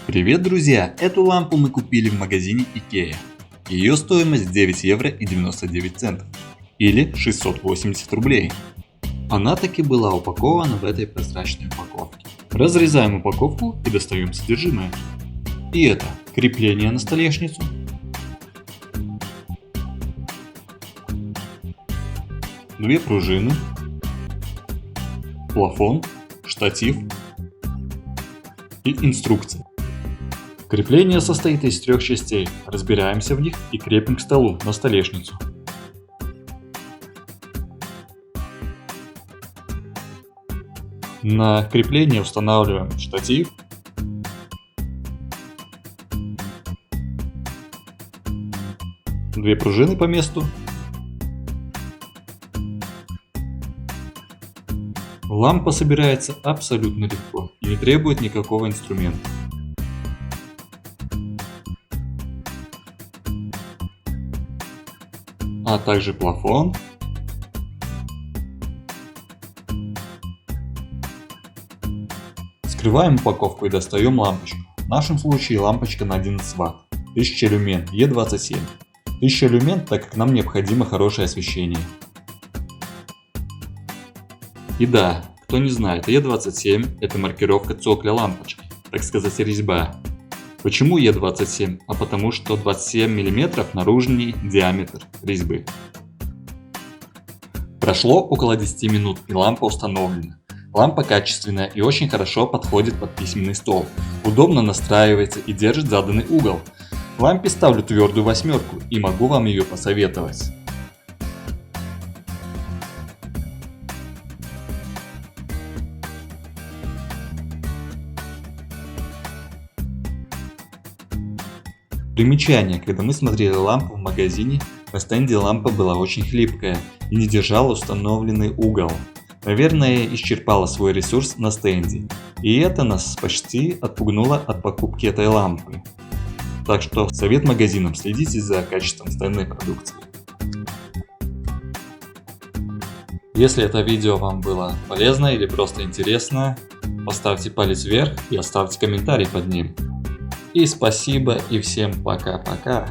Привет, друзья! Эту лампу мы купили в магазине IKEA. Ее стоимость 9 евро и 99 центов, или 680 рублей. Она таки была упакована в этой прозрачной упаковке. Разрезаем упаковку и достаем содержимое. И это крепление на столешницу, две пружины, плафон, штатив и инструкция. Крепление состоит из 3 частей. Разбираемся в них и крепим к столу на столешницу. На крепление устанавливаем штатив, две пружины по месту, лампа собирается абсолютно легко и не требует никакого инструмента. А также плафон, скрываем упаковку и достаем лампочку. В нашем случае лампочка на 11 Вт, 1000 люмен E27. 1000 люмен, так как нам необходимо хорошее освещение. И да, кто не знает, E27 это маркировка цокля лампочки, так сказать резьба. Почему E27? А потому что 27 мм наружный диаметр резьбы. Прошло около 10 минут и лампа установлена. Лампа качественная и очень хорошо подходит под письменный стол. Удобно настраивается и держит заданный угол. Лампе ставлю твердую 8 и могу вам ее посоветовать. Примечание: когда мы смотрели лампу в магазине, на стенде лампа была очень хлипкая и не держала установленный угол. Наверное, исчерпала свой ресурс на стенде, и это нас почти отпугнуло от покупки этой лампы. Так что совет магазинам: следите за качеством стендной продукции. Если это видео вам было полезно или просто интересно, поставьте палец вверх и оставьте комментарий под ним. И спасибо, и всем пока-пока.